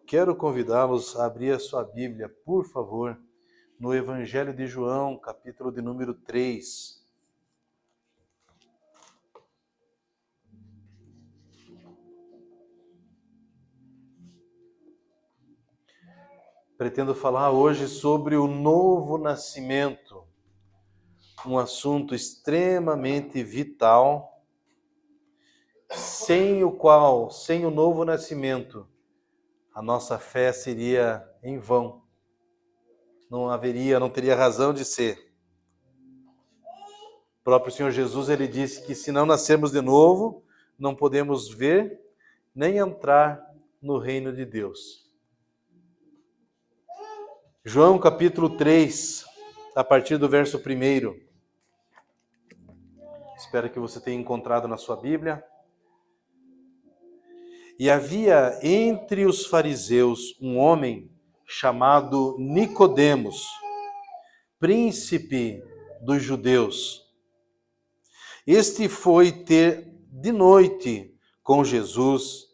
Quero convidá-los a abrir a sua Bíblia, por favor, no Evangelho de João, capítulo de número 3. Pretendo falar hoje sobre o novo nascimento, um assunto extremamente vital, sem o qual, sem o novo nascimento, a nossa fé seria em vão. Não teria razão de ser. O próprio Senhor Jesus, ele disse que se não nascermos de novo, não podemos ver nem entrar no reino de Deus. João capítulo 3, a partir do verso 1. Espero que você tenha encontrado na sua Bíblia. E havia entre os fariseus um homem chamado Nicodemos, príncipe dos judeus. Este foi ter de noite com Jesus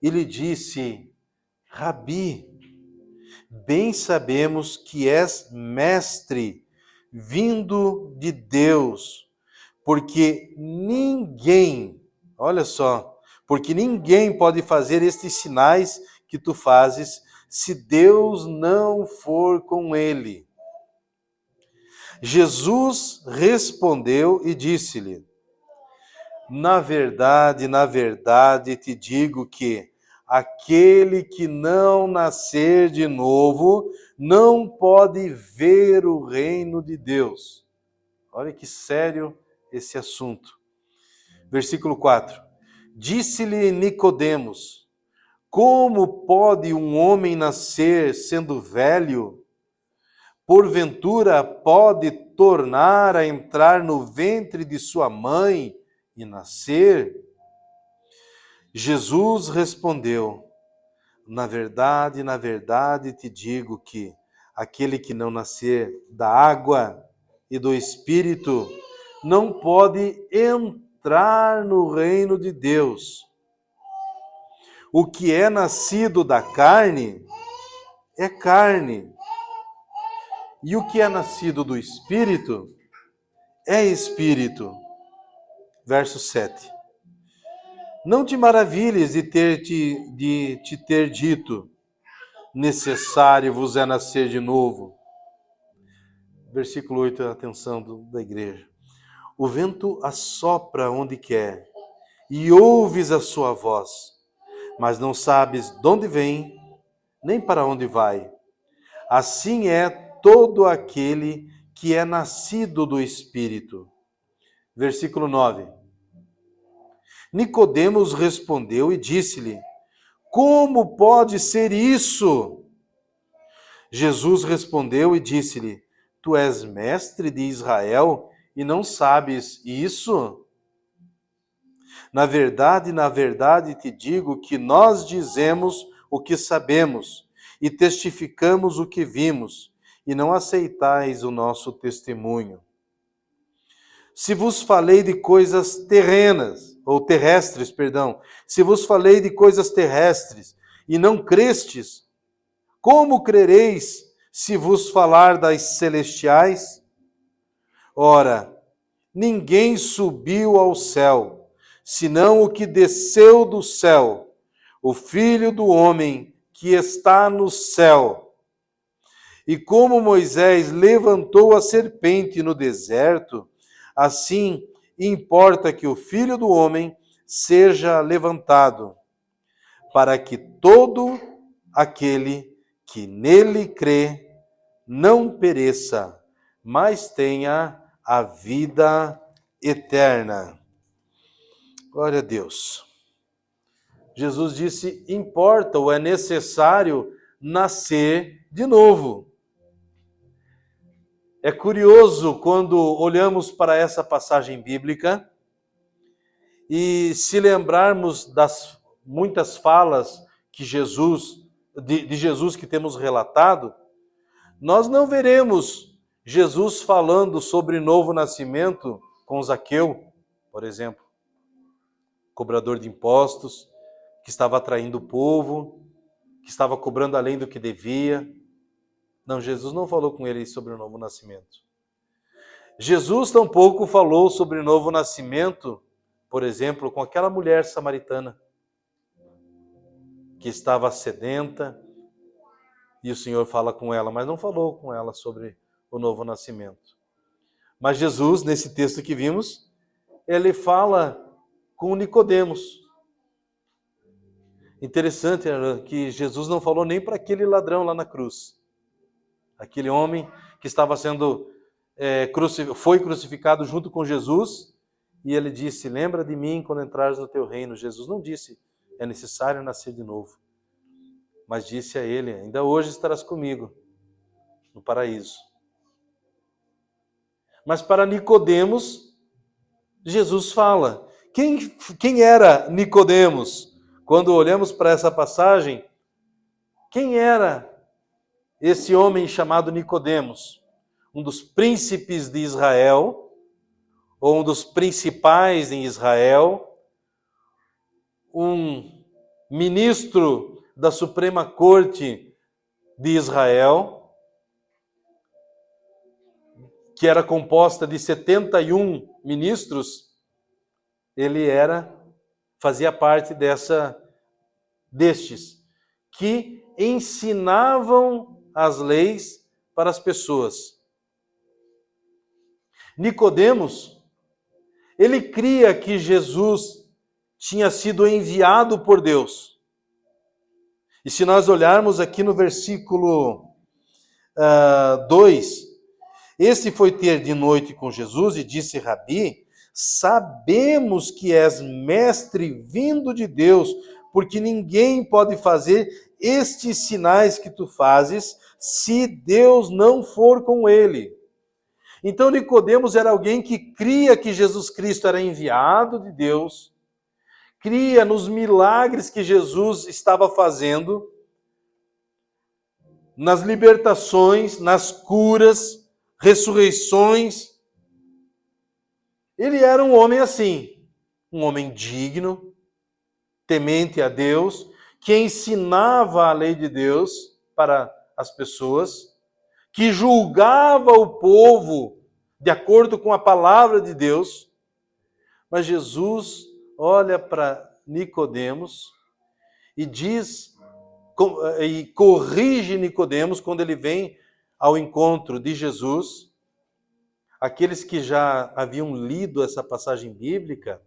e lhe disse: Rabi, bem sabemos que és mestre, vindo de Deus, porque ninguém pode fazer estes sinais que tu fazes se Deus não for com ele. Jesus respondeu e disse-lhe: na verdade, te digo que aquele que não nascer de novo não pode ver o reino de Deus. Olha que sério esse assunto. Versículo 4. Disse-lhe Nicodemos: como pode um homem nascer sendo velho? Porventura pode tornar a entrar no ventre de sua mãe e nascer? Jesus respondeu: na verdade, te digo que aquele que não nascer da água e do Espírito não pode entrar no reino de Deus. O que é nascido da carne é carne, e o que é nascido do Espírito é Espírito. Verso 7. Não te maravilhes de te ter dito: necessário vos é nascer de novo. Versículo 8, atenção da igreja. O vento assopra onde quer, e ouves a sua voz, mas não sabes de onde vem, nem para onde vai. Assim é todo aquele que é nascido do Espírito. Versículo 9. Nicodemos respondeu e disse-lhe: como pode ser isso? Jesus respondeu e disse-lhe: tu és mestre de Israel e não sabes isso? Na verdade, te digo que nós dizemos o que sabemos e testificamos o que vimos, e não aceitais o nosso testemunho. Se vos falei de coisas terrestres, se vos falei de coisas terrestres e não crestes, como crereis se vos falar das celestiais? Ora, ninguém subiu ao céu, senão o que desceu do céu, o Filho do Homem que está no céu. E como Moisés levantou a serpente no deserto, assim importa que o Filho do Homem seja levantado, para que todo aquele que nele crê não pereça, mas tenha a vida eterna. Glória a Deus. Jesus disse: importa ou é necessário nascer de novo. É curioso quando olhamos para essa passagem bíblica e se lembrarmos das muitas falas que de Jesus que temos relatado, nós não veremos Jesus falando sobre novo nascimento com Zaqueu, por exemplo, cobrador de impostos, que estava atraindo o povo. que estava cobrando além do que devia. Não, Jesus não falou com ele sobre o novo nascimento. Jesus tampouco falou sobre o novo nascimento, por exemplo, com aquela mulher samaritana que estava sedenta e o Senhor fala com ela, mas não falou com ela sobre o novo nascimento. Mas Jesus, nesse texto que vimos, ele fala com Nicodemos. Interessante que Jesus não falou nem para aquele ladrão lá na cruz. Aquele homem que estava sendo foi crucificado junto com Jesus, e ele disse, lembra de mim quando entrares no teu reino. Jesus não disse, é necessário nascer de novo, mas disse a ele, ainda hoje estarás comigo no paraíso. Mas para Nicodemos, Jesus fala. Quem era Nicodemos? Quando olhamos para essa passagem, quem era esse homem chamado Nicodemos? Um dos príncipes de Israel, ou um dos principais em Israel, um ministro da Suprema Corte de Israel, que era composta de 71 ministros, ele fazia parte destes, que ensinavam as leis para as pessoas. Nicodemos, ele cria que Jesus tinha sido enviado por Deus. E se nós olharmos aqui no versículo 2, este foi ter de noite com Jesus e disse, Rabi, sabemos que és mestre vindo de Deus, porque ninguém pode fazer estes sinais que tu fazes, se Deus não for com ele. Então Nicodemos era alguém que cria que Jesus Cristo era enviado de Deus, cria nos milagres que Jesus estava fazendo, nas libertações, nas curas, ressurreições. Ele era um homem assim, um homem digno, temente a Deus, que ensinava a lei de Deus para as pessoas, que julgava o povo de acordo com a palavra de Deus. Mas Jesus olha para Nicodemos e diz, e corrige Nicodemos quando ele vem ao encontro de Jesus. Aqueles que já haviam lido essa passagem bíblica,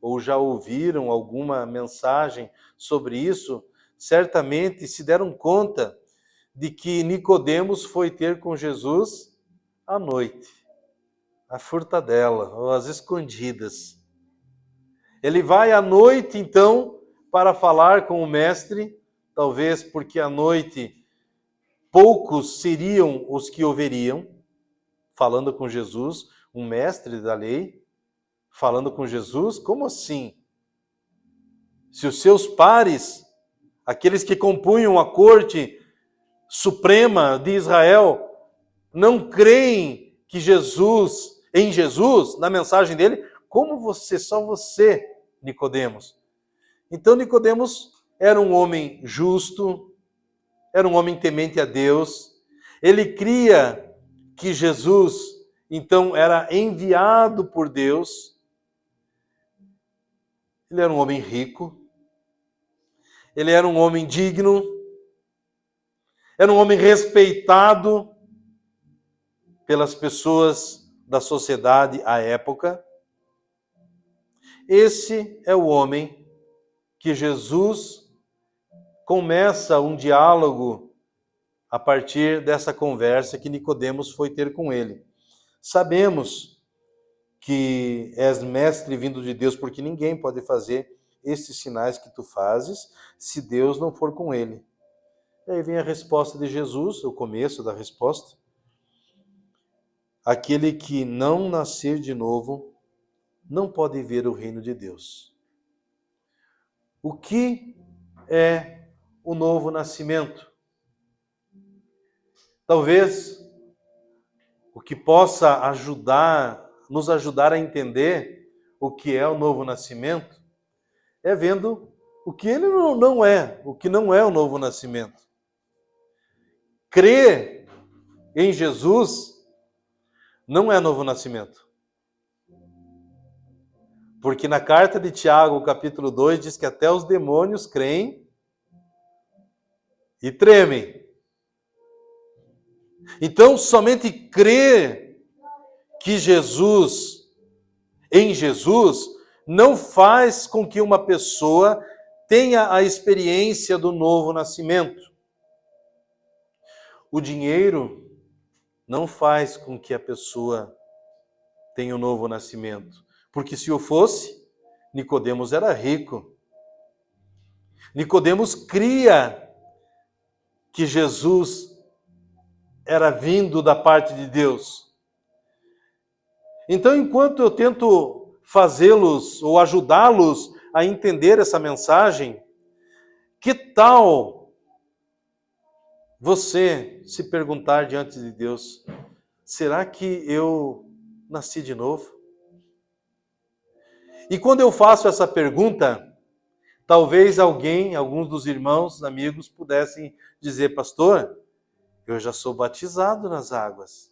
ou já ouviram alguma mensagem sobre isso, certamente se deram conta de que Nicodemos foi ter com Jesus à noite, à furtadela, ou às escondidas. Ele vai à noite, então, para falar com o mestre, talvez porque à noite poucos seriam os que o veriam, falando com Jesus, um mestre da lei, falando com Jesus, como assim? Se os seus pares, aqueles que compunham a corte suprema de Israel, não creem que em Jesus, na mensagem dele, como só você, Nicodemos? Então Nicodemos era um homem justo, era um homem temente a Deus, ele cria que Jesus, então, era enviado por Deus. Ele era um homem rico, ele era um homem digno, era um homem respeitado pelas pessoas da sociedade à época. Esse é o homem que Jesus começa um diálogo a partir dessa conversa que Nicodemos foi ter com ele. Sabemos que és mestre vindo de Deus, porque ninguém pode fazer esses sinais que tu fazes, se Deus não for com ele. E aí vem a resposta de Jesus, o começo da resposta. Aquele que não nascer de novo, não pode ver o reino de Deus. O que é o novo nascimento? Talvez o que possa nos ajudar a entender o que é o novo nascimento, é vendo o que ele não é, o que não é o novo nascimento. Crer em Jesus não é novo nascimento. Porque na carta de Tiago, capítulo 2, diz que até os demônios creem e tremem. Então, somente crer que em Jesus, não faz com que uma pessoa tenha a experiência do novo nascimento. O dinheiro não faz com que a pessoa tenha o novo nascimento. Porque se o fosse, Nicodemos era rico. Nicodemos cria que Jesus era vindo da parte de Deus. Então, enquanto eu tento fazê-los ou ajudá-los a entender essa mensagem, que tal você se perguntar diante de Deus: será que eu nasci de novo? E quando eu faço essa pergunta, talvez alguns dos irmãos, amigos, pudessem dizer: pastor, eu já sou batizado nas águas.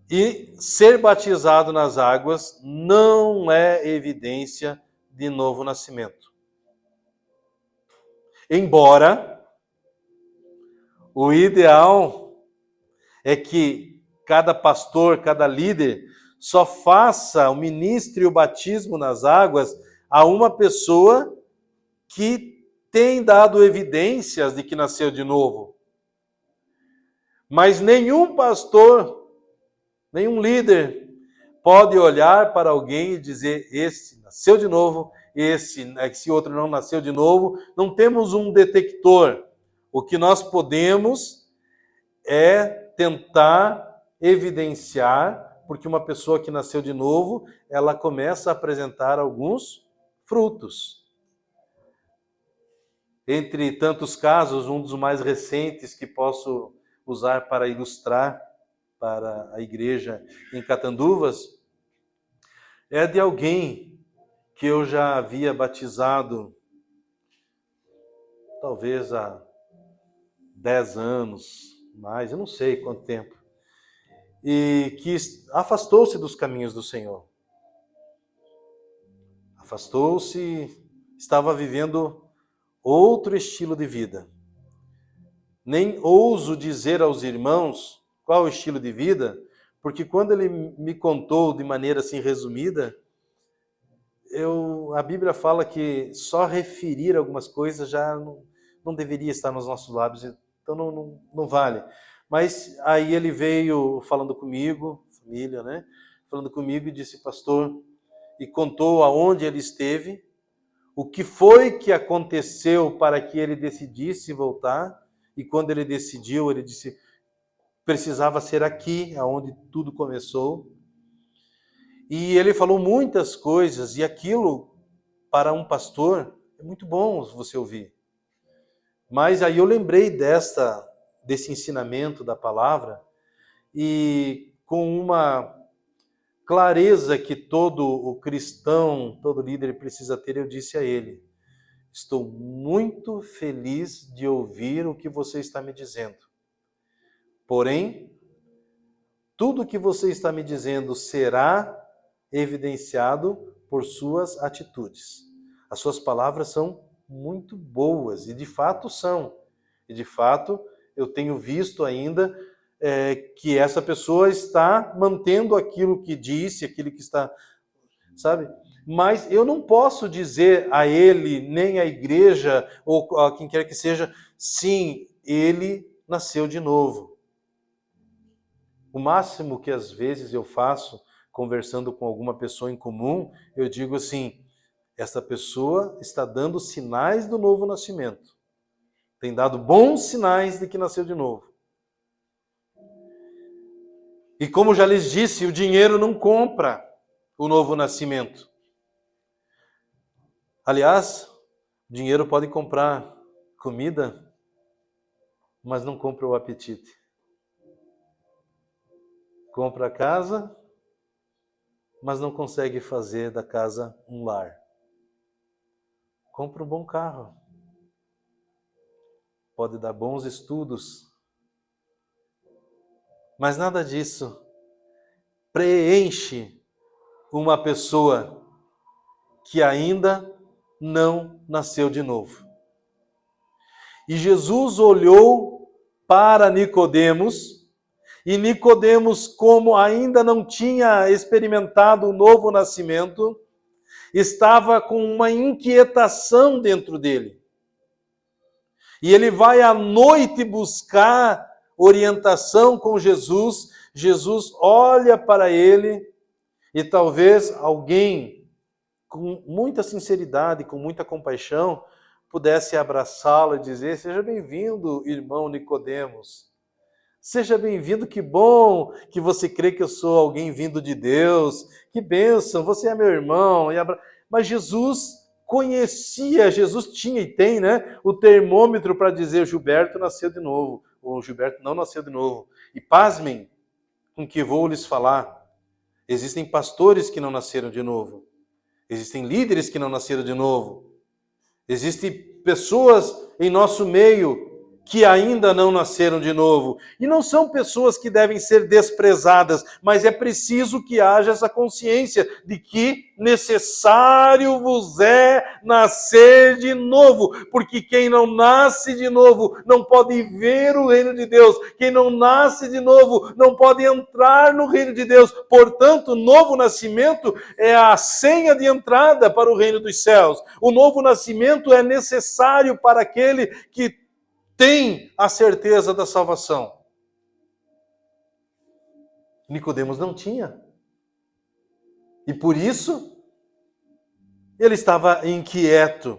E ser batizado nas águas não é evidência de novo nascimento. Embora o ideal é que cada pastor, cada líder, só faça o ministro e o batismo nas águas a uma pessoa que tem dado evidências de que nasceu de novo. Mas nenhum pastor, nenhum líder pode olhar para alguém e dizer: esse nasceu de novo, esse outro não nasceu de novo. Não temos um detector. O que nós podemos é tentar evidenciar, porque uma pessoa que nasceu de novo, ela começa a apresentar alguns frutos. Entre tantos casos, um dos mais recentes que posso usar para ilustrar para a igreja em Catanduvas, é de alguém que eu já havia batizado, talvez há 10 anos, mais, eu não sei quanto tempo, e que afastou-se dos caminhos do Senhor. Afastou-se, estava vivendo outro estilo de vida. Nem ouso dizer aos irmãos qual o estilo de vida, porque quando ele me contou de maneira assim resumida, a Bíblia fala que só referir algumas coisas já não deveria estar nos nossos lábios, então não vale. Mas aí ele veio falando comigo, família, né? Falando comigo e disse: pastor, e contou aonde ele esteve, o que foi que aconteceu para que ele decidisse voltar, e quando ele decidiu, ele disse: precisava ser aqui, aonde tudo começou. E ele falou muitas coisas, e aquilo, para um pastor, é muito bom você ouvir. Mas aí eu lembrei desse ensinamento da palavra, e com uma clareza que todo o cristão, todo líder precisa ter, eu disse a ele: estou muito feliz de ouvir o que você está me dizendo. Porém, tudo o que você está me dizendo será evidenciado por suas atitudes. As suas palavras são muito boas, e de fato são. E de fato, eu tenho visto ainda que essa pessoa está mantendo aquilo que disse, aquilo que está, sabe? Mas eu não posso dizer a ele, nem à igreja, ou a quem quer que seja, sim, ele nasceu de novo. O máximo que às vezes eu faço, conversando com alguma pessoa em comum, eu digo assim: essa pessoa está dando sinais do novo nascimento. Tem dado bons sinais de que nasceu de novo. E como já lhes disse, o dinheiro não compra o novo nascimento. Aliás, o dinheiro pode comprar comida, mas não compra o apetite. Compra a casa, mas não consegue fazer da casa um lar. compra um bom carro, pode dar bons estudos, mas nada disso preenche uma pessoa que ainda não nasceu de novo. E Jesus olhou para Nicodemos, e Nicodemos, como ainda não tinha experimentado o novo nascimento, estava com uma inquietação dentro dele. E ele vai à noite buscar orientação com Jesus. Jesus olha para ele e talvez alguém com muita sinceridade, com muita compaixão, pudesse abraçá-lo e dizer: seja bem-vindo, irmão Nicodemos. Seja bem-vindo, que bom que você crê que eu sou alguém vindo de Deus. Que bênção, você é meu irmão. Mas Jesus conhecia, Jesus tinha e tem, né, o termômetro para dizer: o Gilberto nasceu de novo, ou o Gilberto não nasceu de novo. E pasmem com que vou lhes falar. Existem pastores que não nasceram de novo. Existem líderes que não nasceram de novo. Existem pessoas em nosso meio que ainda não nasceram de novo. E não são pessoas que devem ser desprezadas, mas é preciso que haja essa consciência de que necessário vos é nascer de novo, porque quem não nasce de novo não pode ver o reino de Deus. Quem não nasce de novo não pode entrar no reino de Deus. Portanto, o novo nascimento é a senha de entrada para o reino dos céus. O novo nascimento é necessário para aquele que tem a certeza da salvação. Nicodemos não tinha. E por isso, ele estava inquieto.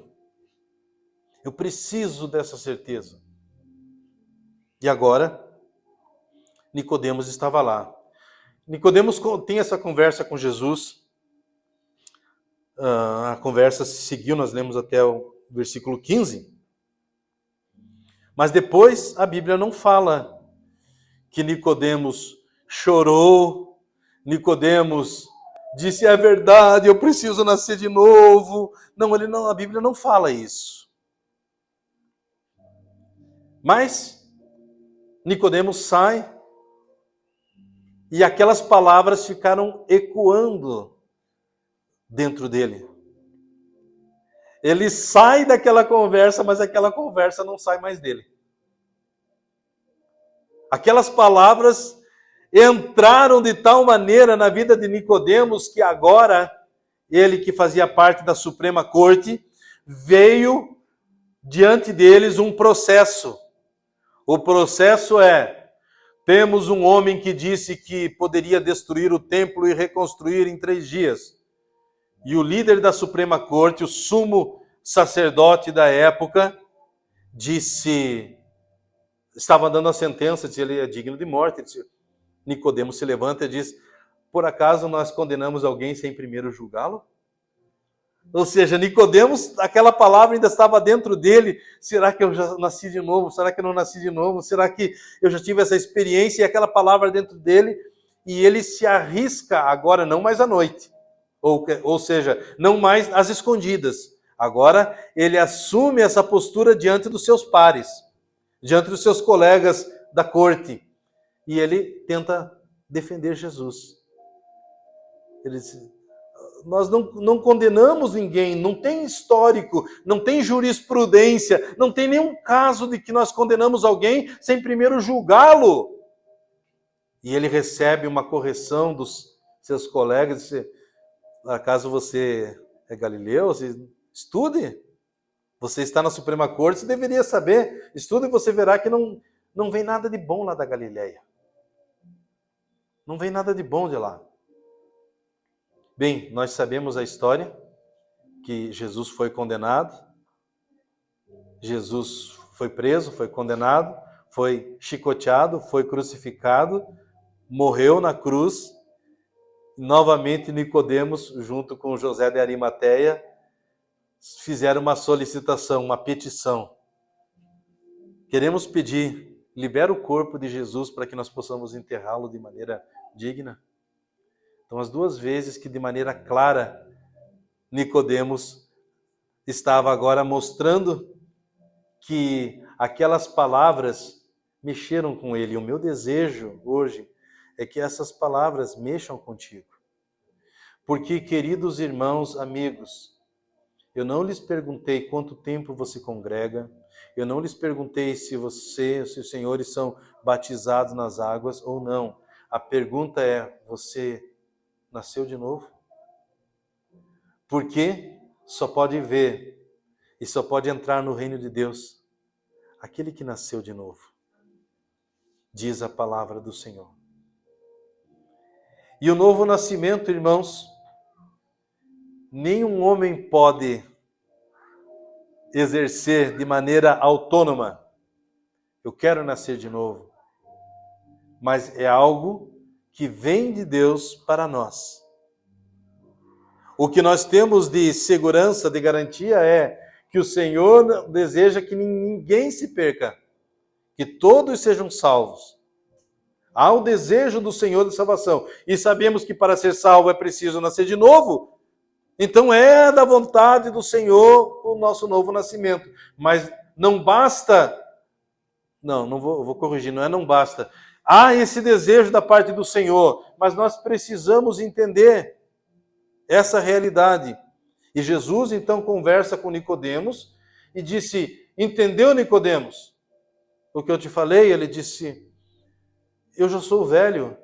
Eu preciso dessa certeza. E agora, Nicodemos estava lá. Nicodemos tem essa conversa com Jesus. A conversa seguiu, nós lemos até o versículo 15. Mas depois a Bíblia não fala que Nicodemos chorou, Nicodemos disse: é verdade, eu preciso nascer de novo. Não, a Bíblia não fala isso. Mas Nicodemos sai e aquelas palavras ficaram ecoando dentro dele. Ele sai daquela conversa, mas aquela conversa não sai mais dele. Aquelas palavras entraram de tal maneira na vida de Nicodemos que agora, ele que fazia parte da Suprema Corte, veio diante deles um processo. O processo é: temos um homem que disse que poderia destruir o templo e reconstruir em 3 dias. E o líder da Suprema Corte, o sumo sacerdote da época, estava dando a sentença, disse: ele é digno de morte. Nicodemos se levanta e diz: por acaso nós condenamos alguém sem primeiro julgá-lo? Ou seja, Nicodemos, aquela palavra ainda estava dentro dele. Será que eu já nasci de novo? Será que eu não nasci de novo? Será que eu já tive essa experiência? E aquela palavra dentro dele, e ele se arrisca agora, não mais à noite. Ou seja, não mais às escondidas. Agora ele assume essa postura diante dos seus pares, diante dos seus colegas da corte. E ele tenta defender Jesus. Ele diz: nós não condenamos ninguém, não tem histórico, não tem jurisprudência, não tem nenhum caso de que nós condenamos alguém sem primeiro julgá-lo. E ele recebe uma correção dos seus colegas: acaso você é galileu? Estude. Você está na Suprema Corte, você deveria saber. Estude e você verá que não vem nada de bom lá da Galileia. Não vem nada de bom de lá. Bem, nós sabemos a história, que Jesus foi condenado, Jesus foi preso, foi condenado, foi chicoteado, foi crucificado, morreu na cruz. Novamente Nicodemos, junto com José de Arimateia, fizeram uma solicitação, uma petição. Queremos pedir: libera o corpo de Jesus para que nós possamos enterrá-lo de maneira digna. Então, as 2 vezes que de maneira clara Nicodemos estava agora mostrando que aquelas palavras mexeram com ele. E o meu desejo hoje é que essas palavras mexam contigo. Porque, queridos irmãos, amigos, eu não lhes perguntei quanto tempo você congrega, eu não lhes perguntei se os senhores são batizados nas águas ou não. A pergunta é, você nasceu de novo? Porque só pode ver e só pode entrar no reino de Deus aquele que nasceu de novo, diz a palavra do Senhor. E o novo nascimento, irmãos, nenhum homem pode exercer de maneira autônoma. Eu quero nascer de novo. Mas é algo que vem de Deus para nós. O que nós temos de segurança, de garantia é que o Senhor deseja que ninguém se perca, que todos sejam salvos. Há o desejo do Senhor de salvação. E sabemos que para ser salvo é preciso nascer de novo. Então é da vontade do Senhor o nosso novo nascimento. Mas não basta... Não vou corrigir, não basta. Há esse desejo da parte do Senhor, mas nós precisamos entender essa realidade. E Jesus então conversa com Nicodemos e disse, entendeu, Nicodemos? O que eu te falei? Ele disse, eu já sou velho,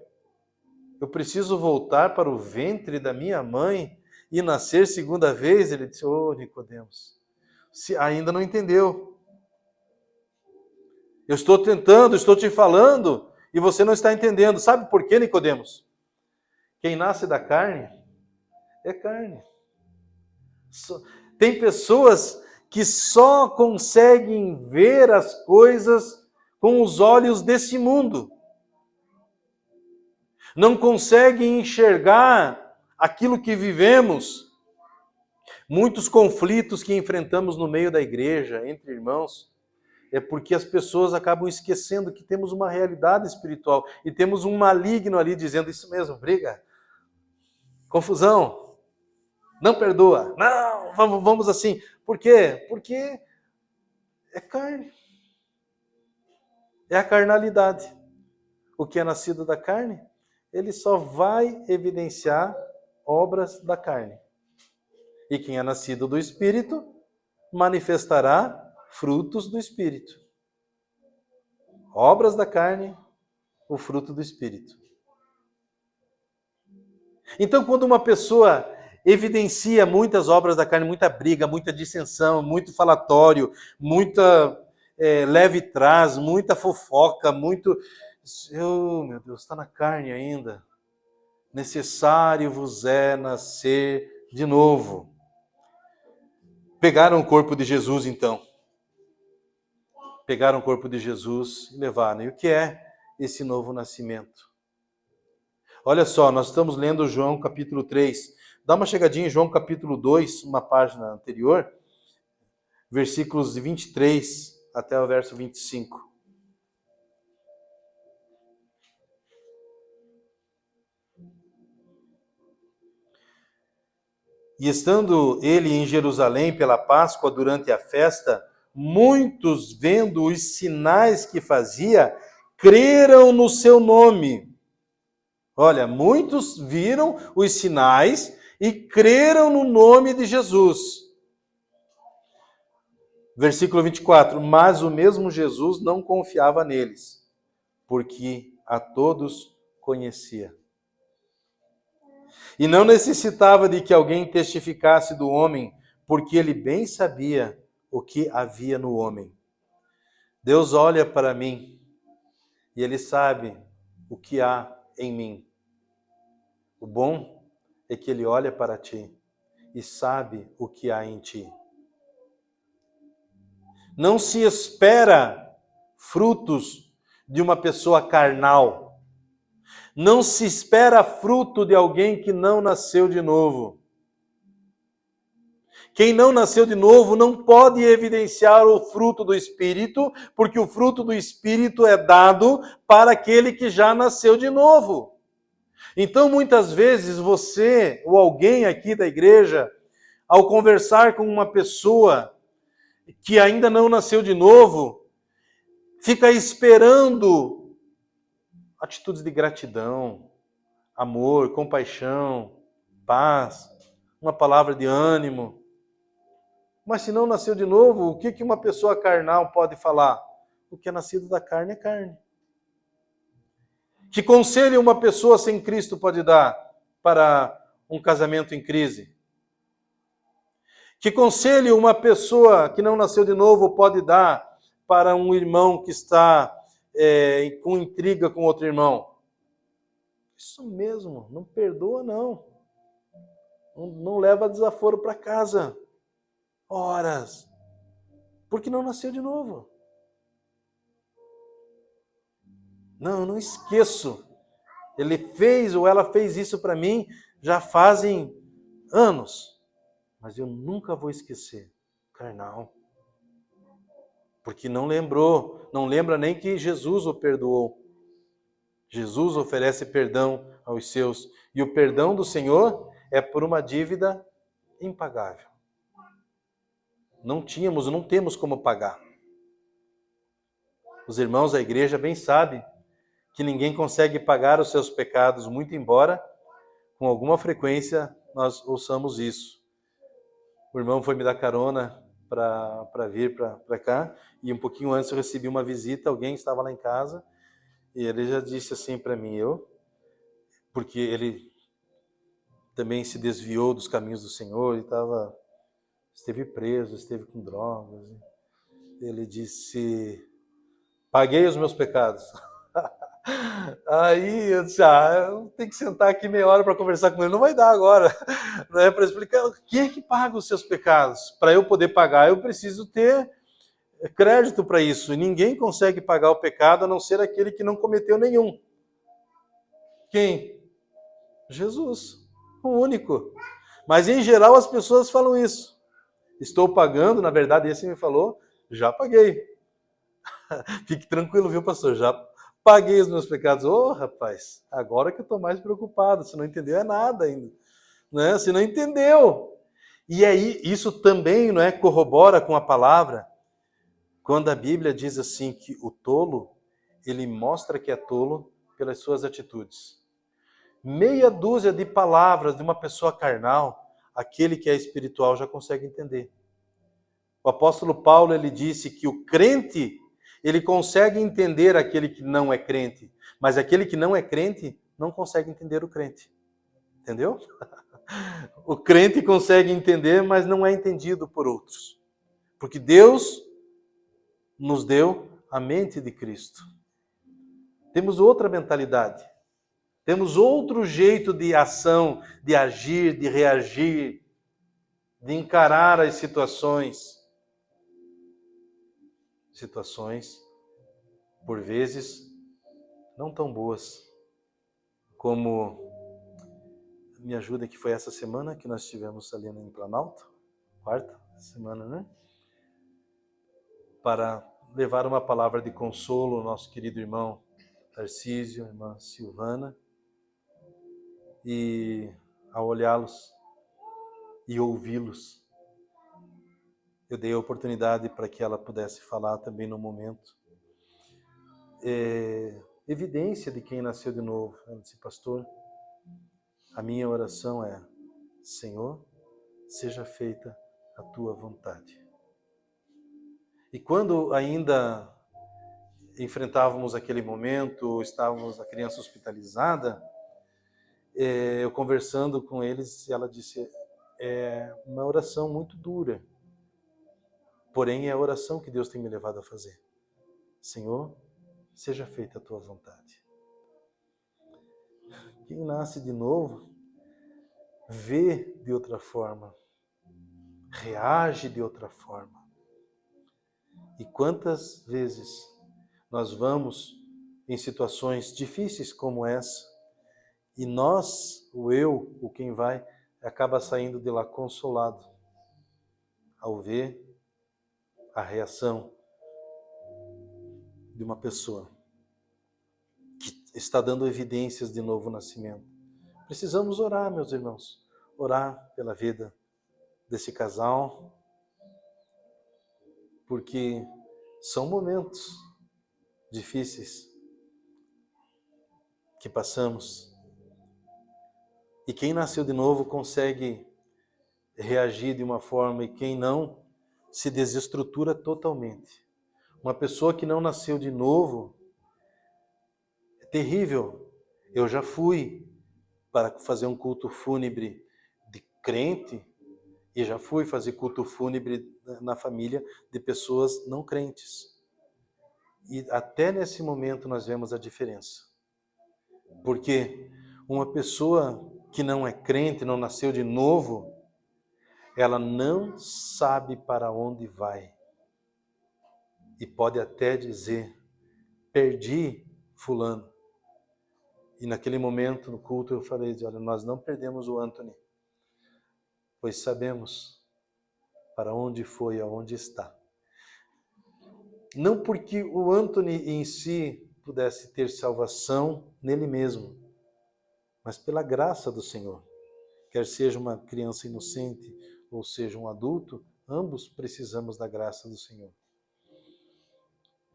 eu preciso voltar para o ventre da minha mãe e nascer segunda vez? Ele disse, Nicodemos, se ainda não entendeu. Eu estou tentando, estou te falando, e você não está entendendo. Sabe por quê, Nicodemos? Quem nasce da carne é carne. Tem pessoas que só conseguem ver as coisas com os olhos desse mundo. Não conseguem enxergar aquilo que vivemos. Muitos conflitos que enfrentamos no meio da igreja, entre irmãos, é porque as pessoas acabam esquecendo que temos uma realidade espiritual e temos um maligno ali dizendo isso mesmo, briga, confusão, não perdoa, não, vamos assim. Por quê? Porque é carne, é a carnalidade. O que é nascido da carne, ele só vai evidenciar obras da carne. E quem é nascido do Espírito manifestará frutos do Espírito. Obras da carne, o fruto do Espírito. Então, quando uma pessoa evidencia muitas obras da carne, muita briga, muita dissensão, muito falatório, muita leve trás, muita fofoca, muito... meu Deus, está na carne ainda. Necessário vos é nascer de novo. Pegaram o corpo de Jesus, então. Pegaram o corpo de Jesus e levaram. E o que é esse novo nascimento? Olha só, nós estamos lendo João capítulo 3. Dá uma chegadinha em João capítulo 2, uma página anterior, versículos de 23 até o verso 25. E estando ele em Jerusalém pela Páscoa durante a festa, muitos, vendo os sinais que fazia, creram no seu nome. Olha, muitos viram os sinais e creram no nome de Jesus. Versículo 24. Mas o mesmo Jesus não confiava neles, porque a todos conhecia. E não necessitava de que alguém testificasse do homem, porque ele bem sabia o que havia no homem. Deus olha para mim e ele sabe o que há em mim. O bom é que ele olha para ti e sabe o que há em ti. Não se espera frutos de uma pessoa carnal. Não se espera fruto de alguém que não nasceu de novo. Quem não nasceu de novo não pode evidenciar o fruto do Espírito, porque o fruto do Espírito é dado para aquele que já nasceu de novo. Então, muitas vezes, você ou alguém aqui da igreja ao conversar com uma pessoa que ainda não nasceu de novo, fica esperando atitudes de gratidão, amor, compaixão, paz, uma palavra de ânimo. Mas se não nasceu de novo, o que uma pessoa carnal pode falar? O que é nascido da carne é carne. Que conselho uma pessoa sem Cristo pode dar para um casamento em crise? Que conselho uma pessoa que não nasceu de novo pode dar para um irmão que está com intriga com outro irmão? Isso mesmo, não perdoa não. Não leva desaforo para casa. Horas. Porque não nasceu de novo. Não esqueço. Ele fez ou ela fez isso para mim já fazem anos. Mas eu nunca vou esquecer. Carnal. Porque não lembrou, não lembra nem que Jesus o perdoou. Jesus oferece perdão aos seus. E o perdão do Senhor é por uma dívida impagável. Não temos como pagar. Os irmãos da igreja bem sabem que ninguém consegue pagar os seus pecados, muito embora com alguma frequência nós ouçamos isso. O irmão foi me dar carona para vir para cá, e um pouquinho antes eu recebi uma visita, alguém estava lá em casa, e ele já disse assim para mim, porque ele também se desviou dos caminhos do Senhor, esteve preso, esteve com drogas. Ele disse, paguei os meus pecados. Aí eu disse, eu tenho que sentar aqui meia hora para conversar com ele, não vai dar agora, né, para explicar quem é que paga os seus pecados. Para eu poder pagar, eu preciso ter crédito para isso, e ninguém consegue pagar o pecado a não ser aquele que não cometeu nenhum. Quem? Jesus, o único. Mas em geral as pessoas falam isso. Estou pagando, na verdade esse me falou, já paguei. Fique tranquilo, viu, pastor? Já paguei os meus pecados. Rapaz, agora que eu estou mais preocupado. Se não entendeu, é nada ainda. Né? Se não entendeu. E aí, isso também, não é, corrobora com a palavra, quando a Bíblia diz assim que o tolo, ele mostra que é tolo pelas suas atitudes. Meia dúzia de palavras de uma pessoa carnal, aquele que é espiritual já consegue entender. O apóstolo Paulo, ele disse que o crente, ele consegue entender aquele que não é crente, mas aquele que não é crente não consegue entender o crente. Entendeu? O crente consegue entender, mas não é entendido por outros. Porque Deus nos deu a mente de Cristo. Temos outra mentalidade. Temos outro jeito de ação, de agir, de reagir, de encarar as situações. Situações, por vezes, não tão boas, como, me ajudem, que foi essa semana que nós estivemos ali no Planalto, quarta semana, né? Para levar uma palavra de consolo ao nosso querido irmão Tarcísio, irmã Silvana, e ao olhá-los e ouvi-los, eu dei a oportunidade para que ela pudesse falar também no momento. Evidência de quem nasceu de novo. Ela disse, pastor, a minha oração é, Senhor, seja feita a tua vontade. E quando ainda enfrentávamos aquele momento, estávamos a criança hospitalizada, eu conversando com eles, ela disse, é uma oração muito dura, porém é a oração que Deus tem me levado a fazer. Senhor, seja feita a tua vontade. Quem nasce de novo, vê de outra forma, reage de outra forma. E quantas vezes nós vamos em situações difíceis como essa, e nós, o quem vai, acaba saindo de lá consolado, ao ver a reação de uma pessoa que está dando evidências de novo nascimento. Precisamos orar, meus irmãos, orar pela vida desse casal, porque são momentos difíceis que passamos. E quem nasceu de novo consegue reagir de uma forma, e quem não, se desestrutura totalmente. Uma pessoa que não nasceu de novo é terrível. Eu já fui para fazer um culto fúnebre de crente e já fui fazer culto fúnebre na família de pessoas não crentes. E até nesse momento nós vemos a diferença. Porque uma pessoa que não é crente, não nasceu de novo, ela não sabe para onde vai. E pode até dizer, perdi fulano. E naquele momento no culto eu falei, olha, nós não perdemos o Anthony, pois sabemos para onde foi, aonde está. Não porque o Anthony em si pudesse ter salvação nele mesmo, mas pela graça do Senhor. Quer seja uma criança inocente ou seja um adulto, ambos precisamos da graça do Senhor.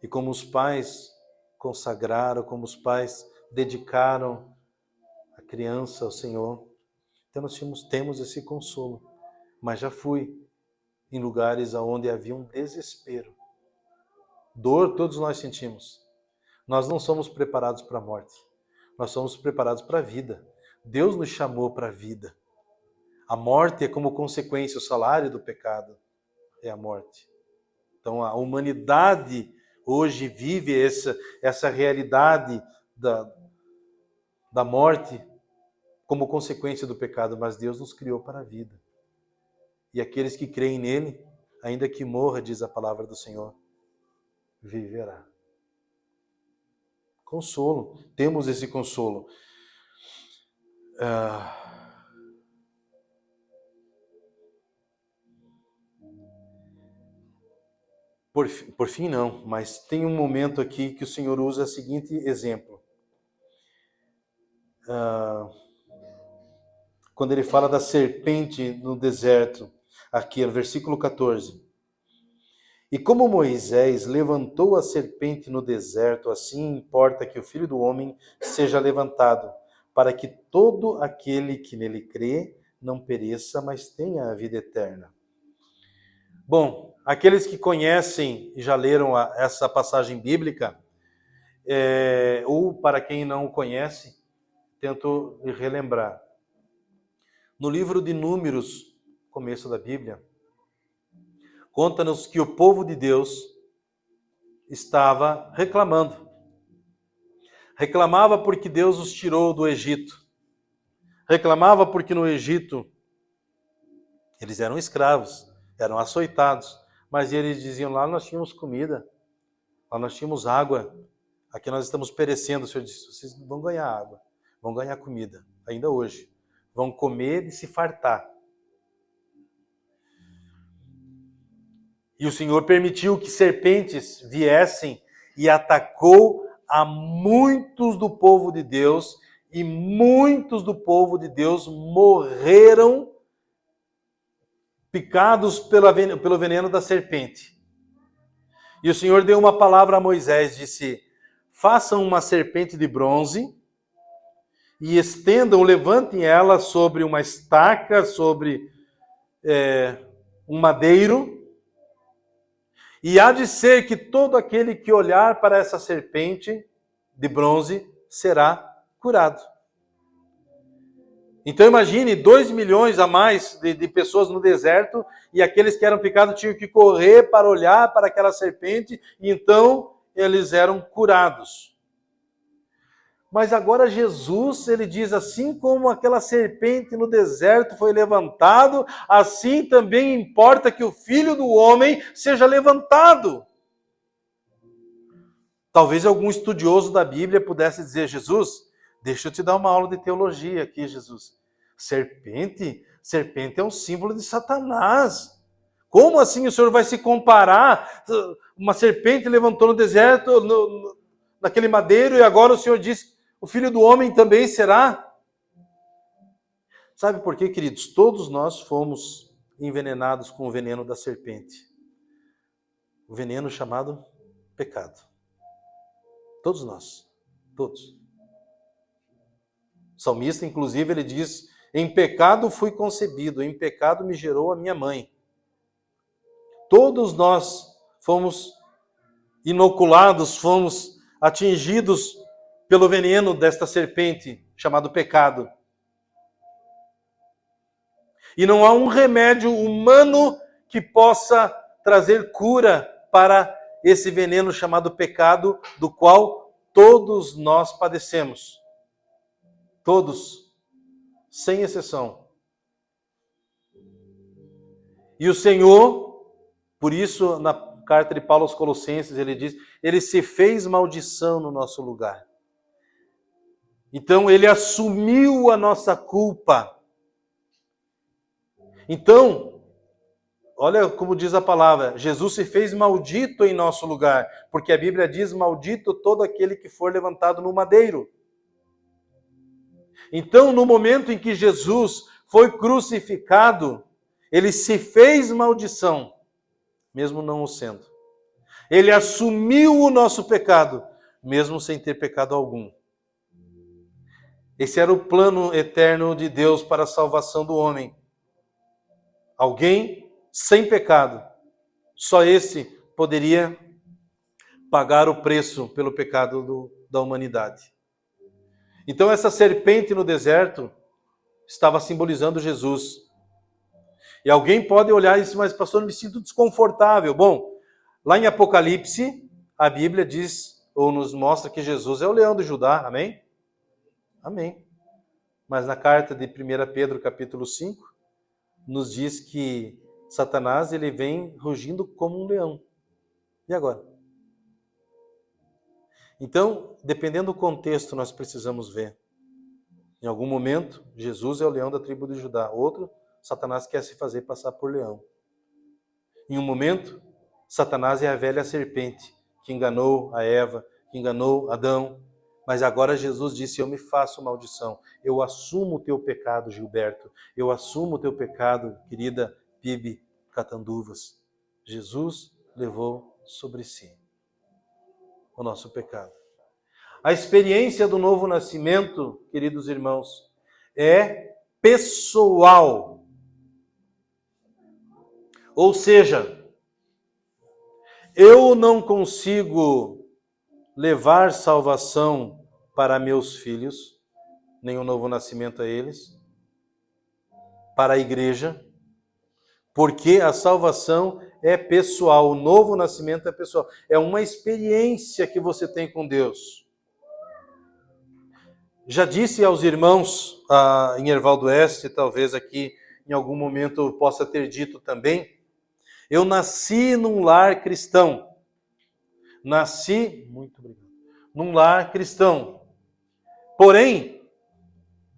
E como os pais consagraram, como os pais dedicaram a criança ao Senhor, então nós temos esse consolo. Mas já fui em lugares onde havia um desespero. Dor todos nós sentimos. Nós não somos preparados para a morte. Nós somos preparados para a vida. Deus nos chamou para a vida. A morte é como consequência, o salário do pecado é a morte. Então a humanidade hoje vive essa realidade da morte como consequência do pecado, mas Deus nos criou para a vida. E aqueles que creem nele, ainda que morra, diz a palavra do Senhor, viverá. Consolo, temos esse consolo. Por fim não, mas tem um momento aqui que o Senhor usa o seguinte exemplo. Quando ele fala da serpente no deserto, aqui no versículo 14. E como Moisés levantou a serpente no deserto, assim importa que o Filho do Homem seja levantado, para que todo aquele que nele crê não pereça, mas tenha a vida eterna. Bom, aqueles que conhecem e já leram essa passagem bíblica, ou para quem não o conhece, tento relembrar. No livro de Números, começo da Bíblia, conta-nos que o povo de Deus estava reclamando. Reclamava porque Deus os tirou do Egito. Reclamava porque no Egito eles eram escravos, eram açoitados. Mas eles diziam, lá nós tínhamos comida, lá nós tínhamos água. Aqui nós estamos perecendo. O Senhor disse, vocês vão ganhar água, vão ganhar comida, ainda hoje. Vão comer e se fartar. E o Senhor permitiu que serpentes viessem e atacou a muitos do povo de Deus, e muitos do povo de Deus morreram picados pelo veneno da serpente. E o Senhor deu uma palavra a Moisés, disse, façam uma serpente de bronze e estendam, levantem ela sobre uma estaca, sobre um madeiro, e há de ser que todo aquele que olhar para essa serpente de bronze será curado. Então imagine 2 milhões a mais de pessoas no deserto, e aqueles que eram picados tinham que correr para olhar para aquela serpente, e então eles eram curados. Mas agora Jesus, ele diz, assim como aquela serpente no deserto foi levantado, assim também importa que o Filho do Homem seja levantado. Talvez algum estudioso da Bíblia pudesse dizer, Jesus, deixa eu te dar uma aula de teologia aqui, Jesus. Serpente é um símbolo de Satanás. Como assim o Senhor vai se comparar? Uma serpente levantou no deserto, naquele madeiro, e agora o Senhor diz, o Filho do Homem também será? Sabe por quê, queridos? Todos nós fomos envenenados com o veneno da serpente. O veneno chamado pecado. Todos nós. Todos. O salmista, inclusive, ele diz: em pecado fui concebido, em pecado me gerou a minha mãe. Todos nós fomos inoculados, fomos atingidos pelo veneno desta serpente, chamado pecado. E não há um remédio humano que possa trazer cura para esse veneno chamado pecado, do qual todos nós padecemos. Todos, sem exceção. E o Senhor, por isso, na carta de Paulo aos Colossenses, ele diz: ele se fez maldição no nosso lugar. Então, ele assumiu a nossa culpa. Então, olha como diz a palavra: Jesus se fez maldito em nosso lugar, porque a Bíblia diz: maldito todo aquele que for levantado no madeiro. Então, no momento em que Jesus foi crucificado, ele se fez maldição, mesmo não o sendo. Ele assumiu o nosso pecado, mesmo sem ter pecado algum. Esse era o plano eterno de Deus para a salvação do homem. Alguém sem pecado. Só esse poderia pagar o preço pelo pecado da humanidade. Então essa serpente no deserto estava simbolizando Jesus. E alguém pode olhar e dizer: mas pastor, eu me sinto desconfortável. Bom, lá em Apocalipse, a Bíblia diz, ou nos mostra, que Jesus é o leão de Judá. Amém? Amém. Mas na carta de 1 Pedro, capítulo 5, nos diz que Satanás, ele vem rugindo como um leão. E agora? Então, dependendo do contexto, nós precisamos ver. Em algum momento, Jesus é o leão da tribo de Judá. Outro, Satanás quer se fazer passar por leão. Em um momento, Satanás é a velha serpente que enganou a Eva, que enganou Adão. Mas agora Jesus disse: eu me faço maldição. Eu assumo o teu pecado, Gilberto. Eu assumo o teu pecado, querida Bibi Catanduvas. Jesus levou sobre si o nosso pecado. A experiência do novo nascimento, queridos irmãos, é pessoal. Ou seja, eu não consigo levar salvação para meus filhos, nem o novo nascimento a eles, para a igreja, porque a salvação é pessoal, o novo nascimento é pessoal. É uma experiência que você tem com Deus. Já disse aos irmãos em Erval do Oeste, talvez aqui em algum momento eu possa ter dito também, eu nasci num lar cristão. Muito obrigado, num lar cristão. Porém,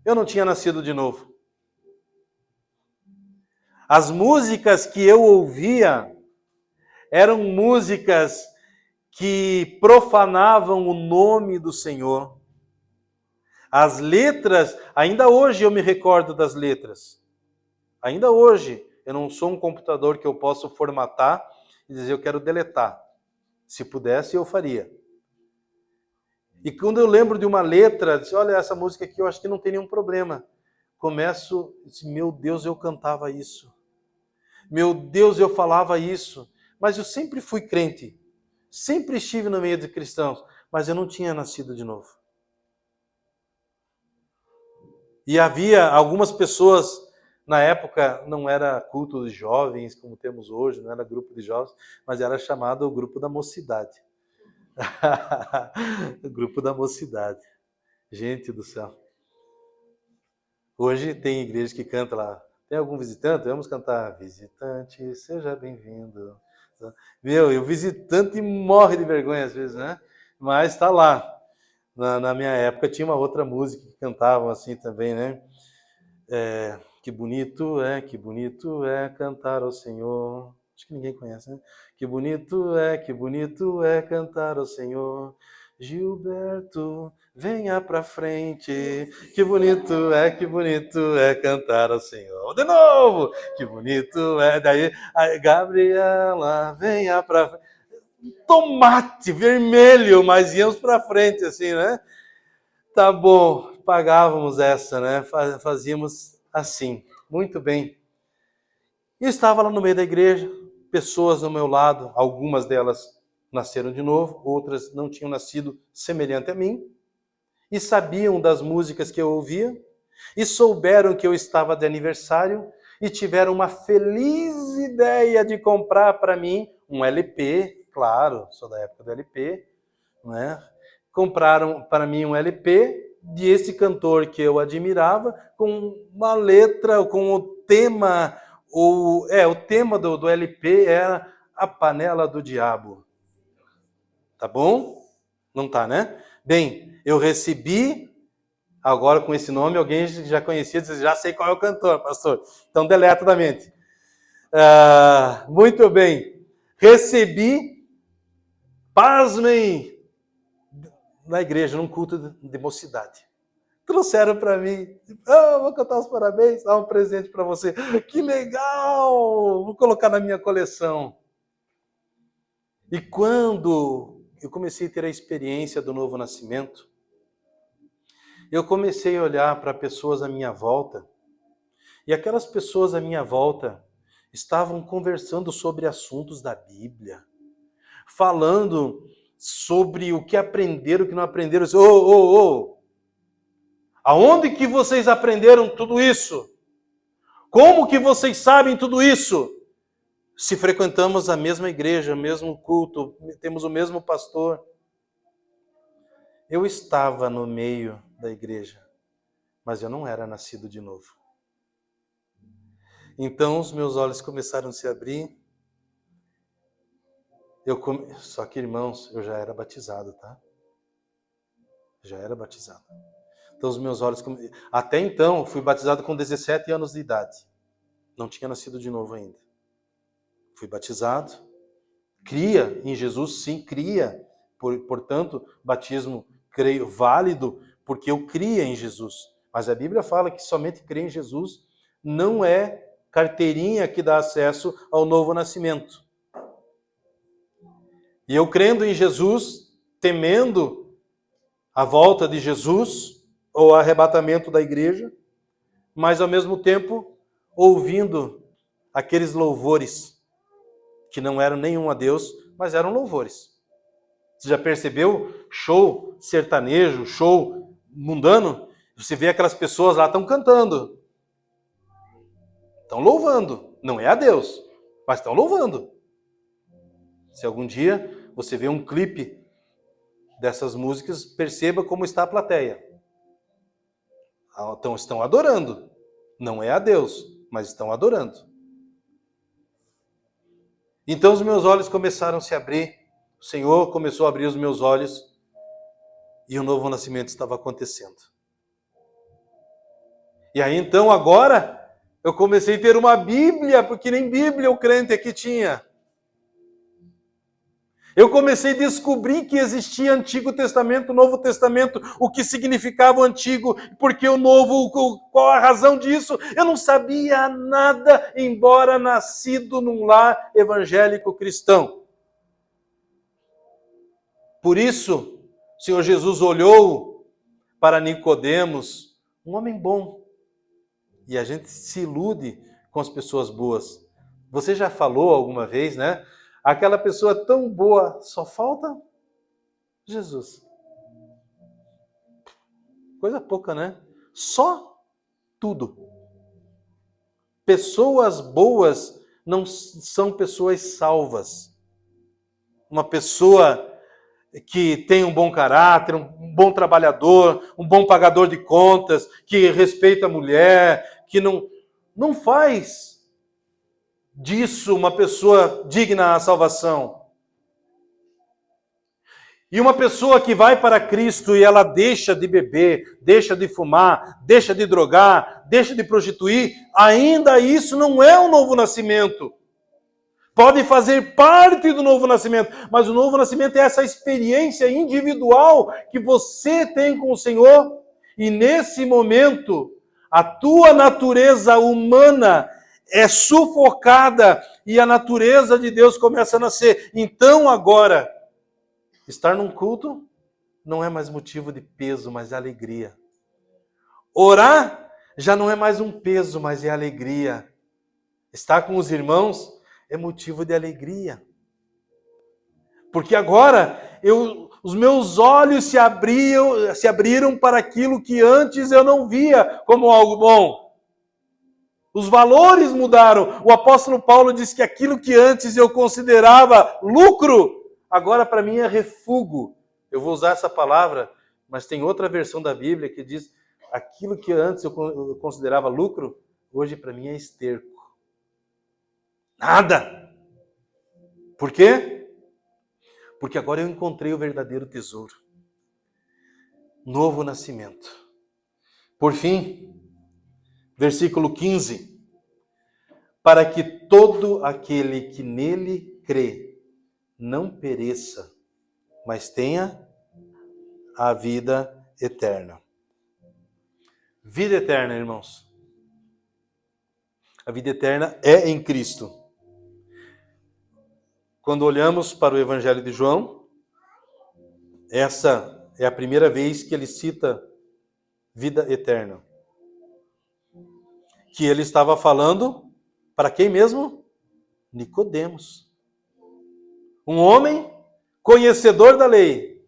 eu não tinha nascido de novo. As músicas que eu ouvia eram músicas que profanavam o nome do Senhor. As letras, ainda hoje eu me recordo das letras. Ainda hoje, eu não sou um computador que eu posso formatar e dizer: eu quero deletar. Se pudesse, eu faria. E quando eu lembro de uma letra, eu disse: olha, essa música aqui eu acho que não tem nenhum problema. Começo, meu Deus, eu cantava isso. Meu Deus, eu falava isso. Mas eu sempre fui crente. Sempre estive no meio de cristãos. Mas eu não tinha nascido de novo. E havia algumas pessoas, na época não era culto de jovens, como temos hoje, não era grupo de jovens, mas era chamado o grupo da mocidade. O grupo da mocidade. Gente do céu. Hoje tem igreja que canta lá: tem algum visitante? Vamos cantar: visitante, seja bem-vindo. Meu, e o visitante morre de vergonha às vezes, né? Mas está lá. Na minha época tinha uma outra música que cantavam assim também, né? Que bonito é cantar ao Senhor. Acho que ninguém conhece, né? Que bonito é cantar ao Senhor. Gilberto, venha pra frente, que bonito é cantar ao Senhor. De novo, que bonito é. Daí, Gabriela, venha pra frente. Tomate vermelho, mas íamos pra frente, assim, né? Tá bom, pagávamos essa, né? Fazíamos assim. Muito bem. E estava lá no meio da igreja, pessoas ao meu lado, algumas delas nasceram de novo, outras não tinham nascido semelhante a mim, e sabiam das músicas que eu ouvia, e souberam que eu estava de aniversário, e tiveram uma feliz ideia de comprar para mim um LP, claro, sou da época do LP, né? Compraram para mim um LP de esse cantor que eu admirava, com uma letra, com o tema, o tema do LP era A Panela do Diabo. Tá bom? Não tá, né? Bem, eu recebi, agora com esse nome, alguém já conhecia, disse, já sei qual é o cantor, pastor. Então deleta da mente. Muito bem. Recebi, pasmem, na igreja, num culto de mocidade. Trouxeram para mim, vou cantar os parabéns, dar um presente para você. Que legal! Vou colocar na minha coleção. E quando eu comecei a ter a experiência do novo nascimento, eu comecei a olhar para pessoas à minha volta, e aquelas pessoas à minha volta estavam conversando sobre assuntos da Bíblia, falando sobre o que aprenderam, o que não aprenderam. Aonde que vocês aprenderam tudo isso? Como que vocês sabem tudo isso? Se frequentamos a mesma igreja, o mesmo culto, temos o mesmo pastor. Eu estava no meio da igreja, mas eu não era nascido de novo. Então os meus olhos começaram a se abrir. Só que, irmãos, eu já era batizado, tá? Já era batizado. Então os meus olhos... Até então, fui batizado com 17 anos de idade. Não tinha nascido de novo ainda. Fui batizado. Cria em Jesus, sim, cria. Portanto, batismo, creio, válido, porque eu cria em Jesus. Mas a Bíblia fala que somente crer em Jesus não é carteirinha que dá acesso ao novo nascimento. E eu crendo em Jesus, temendo a volta de Jesus, ou o arrebatamento da igreja, mas ao mesmo tempo ouvindo aqueles louvores, que não eram nenhum a Deus, mas eram louvores. Você já percebeu? Show sertanejo, show mundano, você vê aquelas pessoas lá estão cantando, estão louvando, não é a Deus, mas estão louvando. Se algum dia você vê um clipe dessas músicas, perceba como está a plateia. Então estão adorando. Não é a Deus, mas estão adorando. Então os meus olhos começaram a se abrir. O Senhor começou a abrir os meus olhos e o novo nascimento estava acontecendo. E aí então agora eu comecei a ter uma Bíblia, porque nem Bíblia o crente aqui tinha. Eu comecei a descobrir que existia Antigo Testamento, Novo Testamento, o que significava o Antigo, porque o Novo, qual a razão disso? Eu não sabia nada, embora nascido num lar evangélico cristão. Por isso, o Senhor Jesus olhou para Nicodemos, um homem bom. E a gente se ilude com as pessoas boas. Você já falou alguma vez, né? Aquela pessoa tão boa, só falta Jesus. Coisa pouca, né? Só tudo. Pessoas boas não são pessoas salvas. Uma pessoa que tem um bom caráter, um bom trabalhador, um bom pagador de contas, que respeita a mulher, que não faz disso uma pessoa digna à salvação. E uma pessoa que vai para Cristo e ela deixa de beber, deixa de fumar, deixa de drogar, deixa de prostituir, ainda isso não é um novo nascimento. Pode fazer parte do novo nascimento, mas o novo nascimento é essa experiência individual que você tem com o Senhor, e nesse momento, a tua natureza humana é sufocada e a natureza de Deus começa a nascer. Então agora, estar num culto não é mais motivo de peso, mas é alegria. Orar já não é mais um peso, mas é alegria. Estar com os irmãos é motivo de alegria. Porque agora os meus olhos se abriram para aquilo que antes eu não via como algo bom. Os valores mudaram. O apóstolo Paulo disse que aquilo que antes eu considerava lucro, agora para mim é refúgio. Eu vou usar essa palavra, mas tem outra versão da Bíblia que diz aquilo que antes eu considerava lucro, hoje para mim é esterco. Nada. Por quê? Porque agora eu encontrei o verdadeiro tesouro. Novo nascimento. Por fim, versículo 15. Para que todo aquele que nele crê não pereça, mas tenha a vida eterna. Vida eterna, irmãos. A vida eterna é em Cristo. Quando olhamos para o Evangelho de João, essa é a primeira vez que ele cita vida eterna. Que ele estava falando para quem mesmo? Nicodemos. Um homem conhecedor da lei.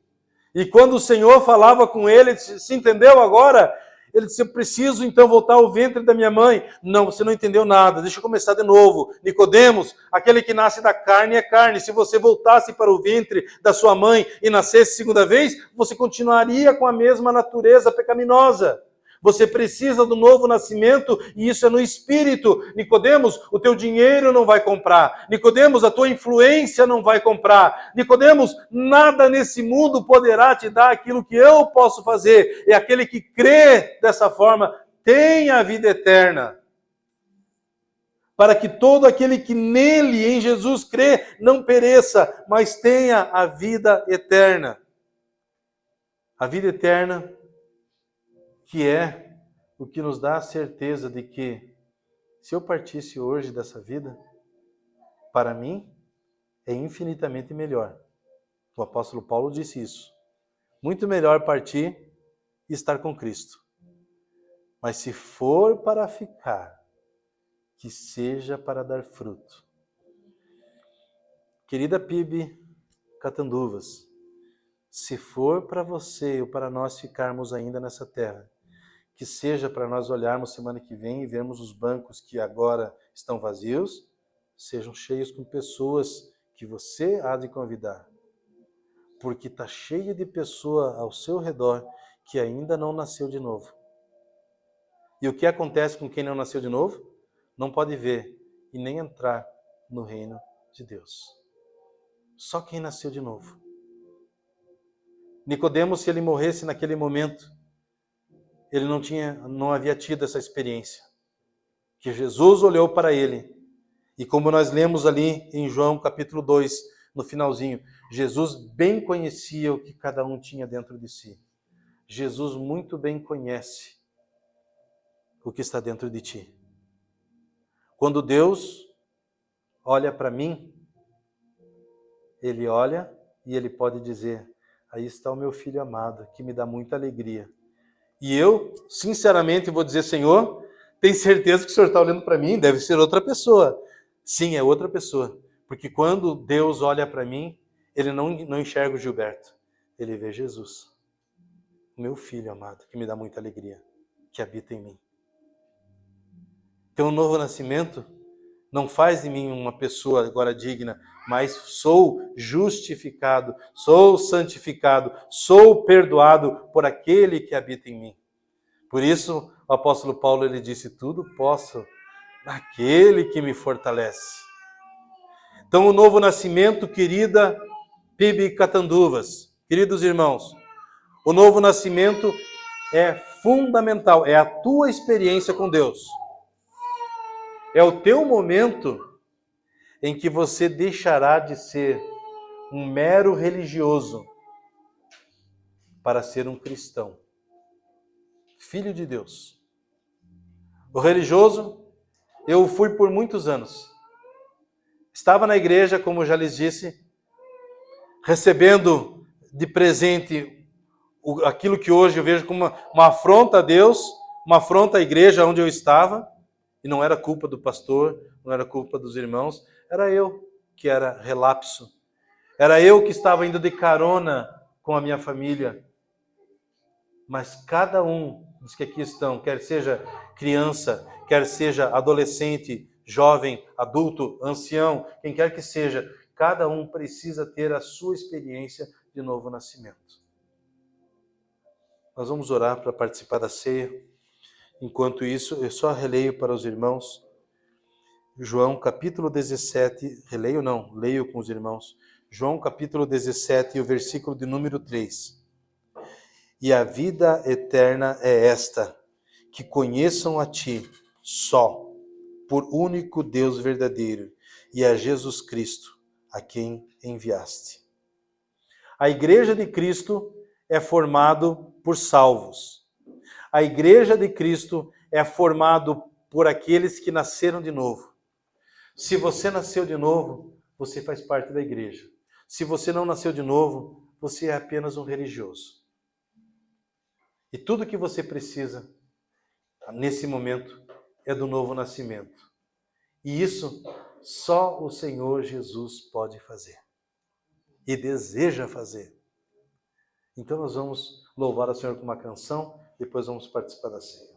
E quando o Senhor falava com ele, disse, se entendeu agora? Ele disse, eu preciso então voltar ao ventre da minha mãe. Não, você não entendeu nada, deixa eu começar de novo. Nicodemos, aquele que nasce da carne é carne. Se você voltasse para o ventre da sua mãe e nascesse segunda vez, você continuaria com a mesma natureza pecaminosa. Você precisa do novo nascimento e isso é no Espírito. Nicodemos, o teu dinheiro não vai comprar. Nicodemos, a tua influência não vai comprar. Nicodemos, nada nesse mundo poderá te dar aquilo que eu posso fazer. É aquele que crê dessa forma, tem a vida eterna. Para que todo aquele que nele, em Jesus, crê, não pereça, mas tenha a vida eterna. A vida eterna que é o que nos dá a certeza de que, se eu partisse hoje dessa vida, para mim, é infinitamente melhor. O apóstolo Paulo disse isso. Muito melhor partir e estar com Cristo. Mas se for para ficar, que seja para dar fruto. Querida PIB Catanduvas, se for para você ou para nós ficarmos ainda nessa terra, que seja para nós olharmos semana que vem e vermos os bancos que agora estão vazios, sejam cheios com pessoas que você há de convidar. Porque está cheio de pessoa ao seu redor que ainda não nasceu de novo. E o que acontece com quem não nasceu de novo? Não pode ver e nem entrar no reino de Deus. Só quem nasceu de novo. Nicodemos, se ele morresse naquele momento, ele não havia tido essa experiência. Que Jesus olhou para ele. E como nós lemos ali em João capítulo 2, no finalzinho, Jesus bem conhecia o que cada um tinha dentro de si. Jesus muito bem conhece o que está dentro de ti. Quando Deus olha para mim, Ele olha e Ele pode dizer, aí está o meu filho amado, que me dá muita alegria. E eu, sinceramente, vou dizer, Senhor, tem certeza que o Senhor está olhando para mim? Deve ser outra pessoa. Sim, é outra pessoa. Porque quando Deus olha para mim, Ele não enxerga o Gilberto. Ele vê Jesus. O meu filho amado, que me dá muita alegria, que habita em mim. Então, o novo nascimento não faz de mim uma pessoa agora digna, mas sou justificado, sou santificado, sou perdoado por aquele que habita em mim. Por isso, o apóstolo Paulo ele disse, tudo posso naquele que me fortalece. Então, o novo nascimento, querida PIB Catanduvas, queridos irmãos, o novo nascimento é fundamental, é a tua experiência com Deus. É o teu momento em que você deixará de ser um mero religioso para ser um cristão, filho de Deus. O religioso, eu fui por muitos anos. Estava na igreja, como já lhes disse, recebendo de presente aquilo que hoje eu vejo como uma afronta a Deus, uma afronta à igreja onde eu estava, e não era culpa do pastor, não era culpa dos irmãos, era eu que era relapso. Era eu que estava indo de carona com a minha família. Mas cada um dos que aqui estão, quer seja criança, quer seja adolescente, jovem, adulto, ancião, quem quer que seja, cada um precisa ter a sua experiência de novo nascimento. Nós vamos orar para participar da ceia. Enquanto isso, eu só releio para os irmãos João capítulo 17, leio com os irmãos. João capítulo 17 e o versículo de número 3. E a vida eterna é esta, que conheçam a Ti, só, por único Deus verdadeiro, e a Jesus Cristo, a quem enviaste. A igreja de Cristo é formado por salvos. A igreja de Cristo é formado por aqueles que nasceram de novo. Se você nasceu de novo, você faz parte da igreja. Se você não nasceu de novo, você é apenas um religioso. E tudo que você precisa, nesse momento, é do novo nascimento. E isso só o Senhor Jesus pode fazer. E deseja fazer. Então nós vamos louvar ao Senhor com uma canção, depois vamos participar da ceia.